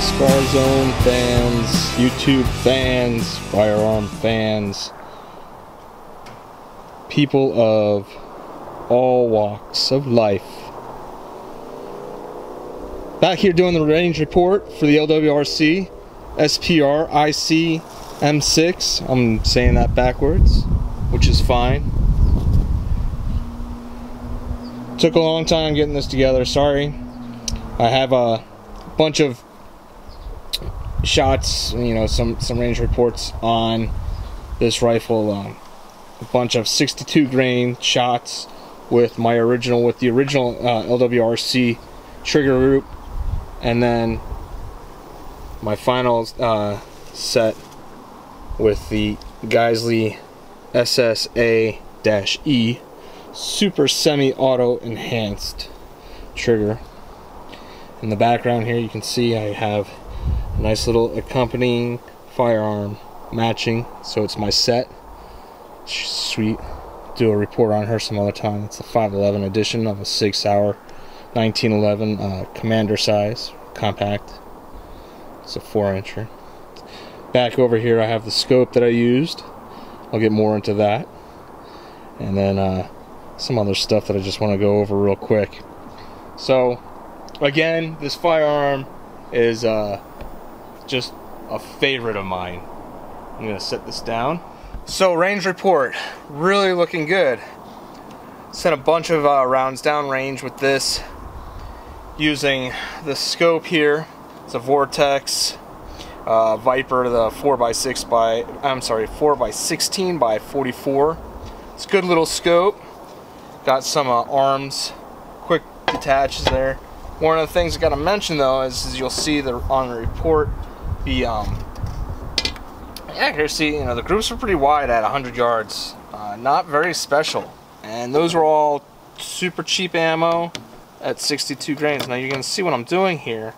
Scar Zone fans, YouTube fans, firearm fans, people of all walks of life. Back here doing the range report for the LWRC SPR IC M6. I'm saying that backwards, which is fine. Took a long time getting this together, sorry. I have a bunch of shots, you know, some range reports on this rifle. A bunch of 62 grain shots with the original LWRC trigger group, and then my final set with the Egale SSA-E super semi-auto enhanced trigger. In the background here you can see I have a nice little accompanying firearm matching, so it's my set. She's sweet. Do a report on her some other time. It's a 511 edition of a 6 Sauer 1911 commander size, compact. It's a 4-incher. Back over here I have the scope that I used. I'll get more into that. And then some other stuff that I just want to go over real quick. So again, this firearm is just a favorite of mine. I'm going to set this down. So range report, really looking good. Sent a bunch of rounds down range with this using the scope here. It's a Vortex Viper, the 4x16 by 44. It's a good little scope. Got some arms, quick detaches there. One of the things I got to mention though is you'll see on the report the accuracy. You know, the groups are pretty wide at 100 yards. Not very special, and those were all super cheap ammo at 62 grains. Now you're gonna see what I'm doing here.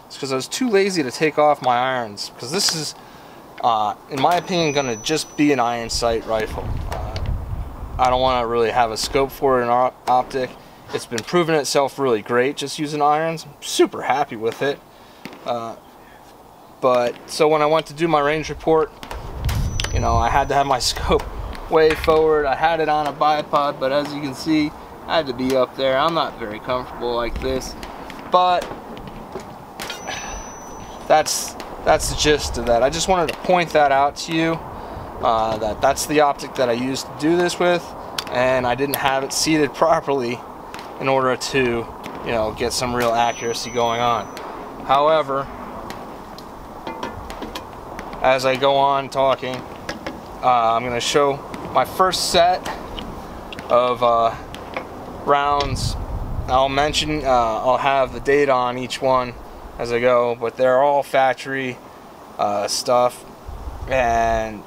It's because I was too lazy to take off my irons, because this is, in my opinion, gonna just be an iron sight rifle. I don't want to really have a scope for it, an optic. It's been proving itself really great just using irons. I'm super happy with it. But so when I went to do my range report, you know, I had to have my scope way forward. I had it on a bipod, but as you can see, I had to be up there. I'm not very comfortable like this, but that's the gist of that. I just wanted to point that out to you, that's the optic that I used to do this with, and I didn't have it seated properly in order to, you know, get some real accuracy going on. However, as I go on talking, I'm going to show my first set of rounds. I'll mention, I'll have the data on each one as I go, but they're all factory stuff, and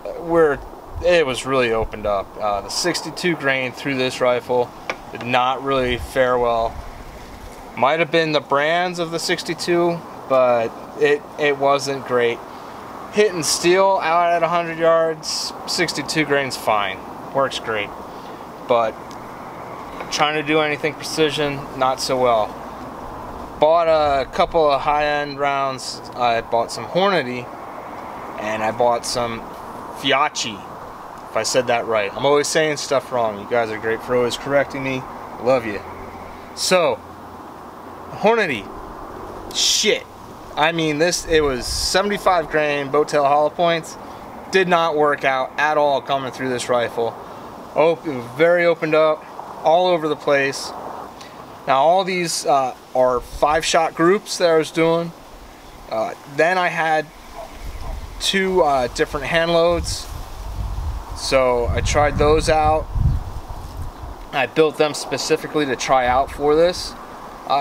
it was really opened up. The 62 grain through this rifle did not really fare well. Might have been the brands of the 62, but it wasn't great. Hitting steel out at 100 yards, 62 grains fine, works great. But trying to do anything precision, not so well. Bought a couple of high-end rounds. I bought some Hornady, and I bought some Fiacci, if I said that right. I'm always saying stuff wrong. You guys are great for always correcting me. Love you. So, Hornady, shit. I mean, it was 75 grain bowtail hollow points. Did not work out at all coming through this rifle. It was very opened up, all over the place. Now all these are 5-shot groups that I was doing. Then I had 2 different hand loads, so I tried those out. I built them specifically to try out for this.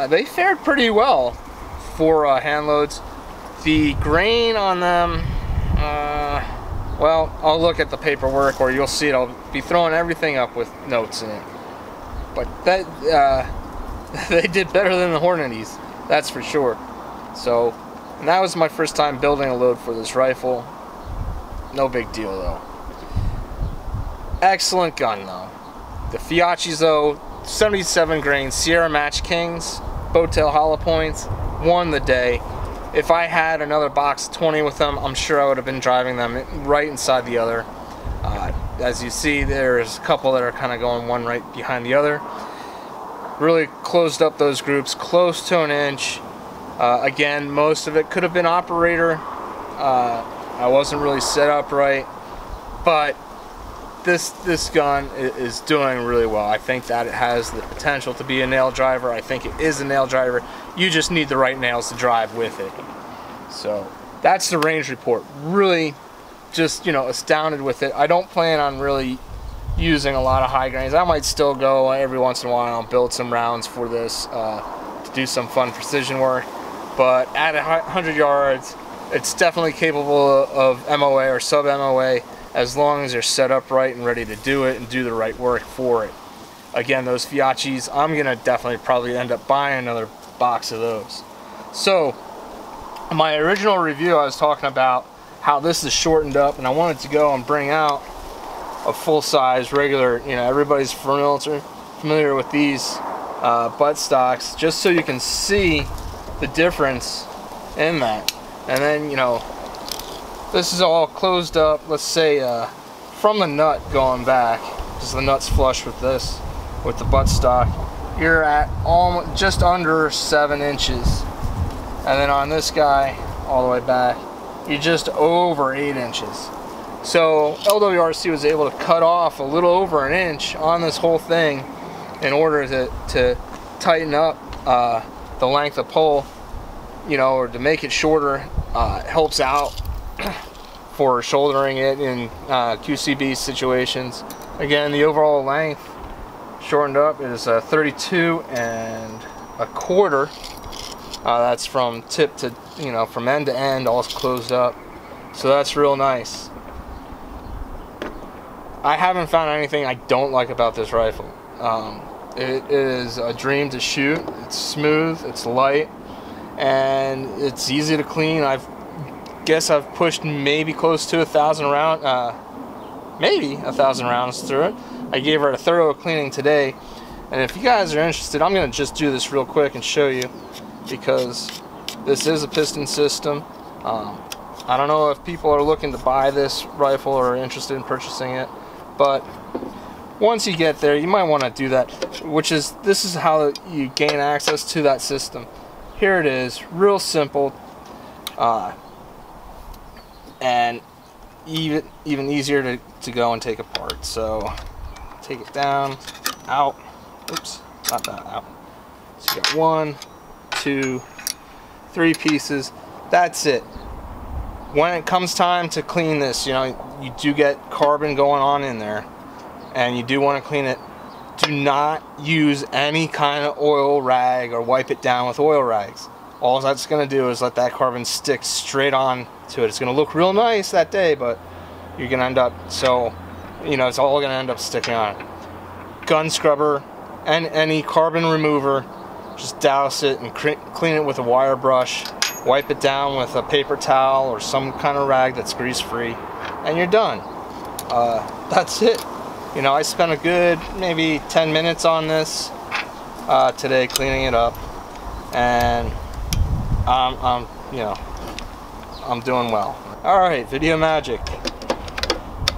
They fared pretty well for hand loads. The grain on them, well, I'll look at the paperwork, or you'll see it. I'll be throwing everything up with notes in it. But that they did better than the Hornadys, that's for sure. So, and that was my first time building a load for this rifle. No big deal though. Excellent gun though. The Fiacci's though, 77 grain Sierra Match Kings, bowtail hollow points, won the day. If I had another box of 20 with them, I'm sure I would have been driving them right inside the other. As you see, there's a couple that are kind of going one right behind the other. Really closed up those groups close to an inch. Again, most of it could have been operator. I wasn't really set up right, but this gun is doing really well. I think that it has the potential to be a nail driver. I think it is a nail driver. You just need the right nails to drive with it. So that's the range report. Really just, you know, astounded with it. I don't plan on really using a lot of high grains. I might still go every once in a while and build some rounds for this to do some fun precision work. But at 100 yards, it's definitely capable of MOA or sub MOA as long as you're set up right and ready to do it and do the right work for it. Again, those Fiatchis, I'm gonna definitely probably end up buying another box of those. So in my original review, I was talking about how this is shortened up, and I wanted to go and bring out a full-size regular, you know, everybody's familiar with these butt stocks, just so you can see the difference in that. And then, you know, this is all closed up, let's say from the nut going back, because the nut's flush with this, with the butt stock, you're at almost just under 7 inches. And then on this guy, all the way back, you're just over 8 inches. So LWRC was able to cut off a little over an inch on this whole thing in order to tighten up the length of pole, you know, or to make it shorter. Helps out for shouldering it in QCB situations. Again, the overall length shortened up is 32 1/4. That's from tip to, you know, from end to end, all closed up. So that's real nice. I haven't found anything I don't like about this rifle. It is a dream to shoot. It's smooth, it's light, and it's easy to clean. I guess I've pushed maybe close to 1,000 rounds, maybe 1,000 rounds through it. I gave her a thorough cleaning today, and if you guys are interested, I'm going to just do this real quick and show you, because this is a piston system. I don't know if people are looking to buy this rifle or are interested in purchasing it, but once you get there, you might want to do that, this is how you gain access to that system. Here it is, real simple, and even easier to go and take apart. So take it down, out, oops, not that, out. So you got 1, 2, 3 pieces. That's it. When it comes time to clean this, you know, you do get carbon going on in there, and you do want to clean it. Do not use any kind of oil rag or wipe it down with oil rags. All that's going to do is let that carbon stick straight on to it. It's going to look real nice that day, but you're going to end up, so, you know, it's all going to end up sticking on it. Gun scrubber and any carbon remover, just douse it and clean it with a wire brush. Wipe it down with a paper towel or some kind of rag that's grease free, and you're done. That's it. You know, I spent a good maybe 10 minutes on this today cleaning it up, and you know, I'm doing well. All right, video magic.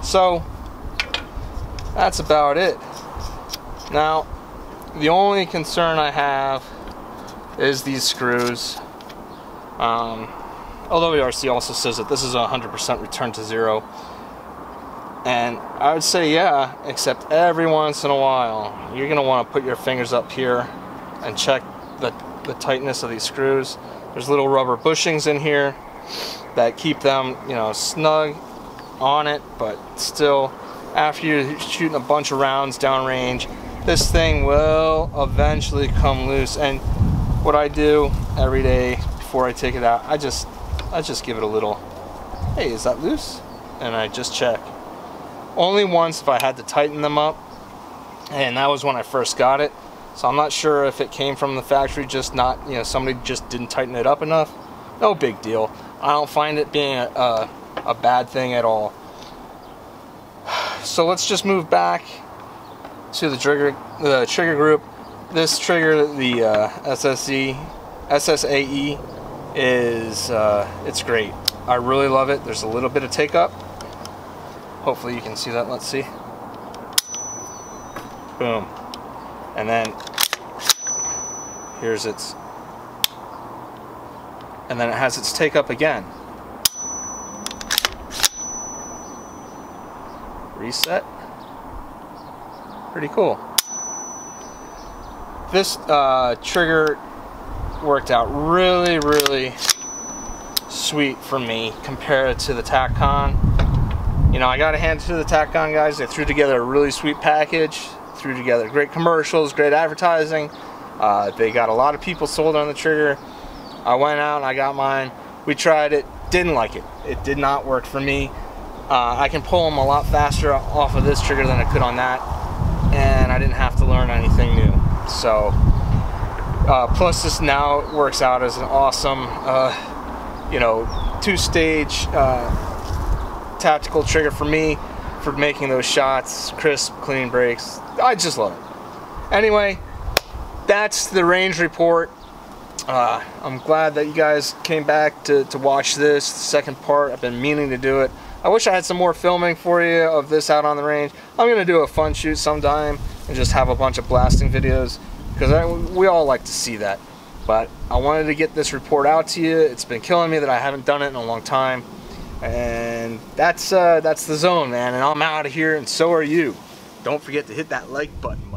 So that's about it. Now, the only concern I have is these screws. LWRC also says that this is a 100% return to zero, and I would say yeah, except every once in a while you're gonna want to put your fingers up here and check the tightness of these screws. There's little rubber bushings in here that keep them, you know, snug on it, but still, after you're shooting a bunch of rounds downrange, this thing will eventually come loose. And what I do every day before I take it out, I just give it a little, hey, is that loose? And I just check. Only once if I had to tighten them up, and that was when I first got it. So I'm not sure if it came from the factory, just not, you know, somebody just didn't tighten it up enough. No big deal. I don't find it being a bad thing at all. So let's just move back to the trigger group. This trigger, the SSAE is it's great. I really love it. There's a little bit of take up. Hopefully you can see that. Let's see. Boom. And then here's its, and then it has its take up again. Reset. Pretty cool. This trigger worked out really sweet for me compared to the TacCon. You know, I gotta hand it to the TacCon guys. They threw together a really sweet package, threw together great commercials, great advertising. They got a lot of people sold on the trigger. I went out and I got mine. We tried it, didn't like it. It did not work for me. I can pull them a lot faster off of this trigger than I could on that, and I didn't have to learn anything new. So, plus this now works out as an awesome, you know, two-stage tactical trigger for me, for making those shots, crisp, clean breaks. I just love it. Anyway, that's the range report. I'm glad that you guys came back to watch this, the second part. I've been meaning to do it. I wish I had some more filming for you of this out on the range. I'm going to do a fun shoot sometime and just have a bunch of blasting videos, because we all like to see that. But I wanted to get this report out to you. It's been killing me that I haven't done it in a long time. And that's the zone, man. And I'm out of here, and so are you. Don't forget to hit that like button.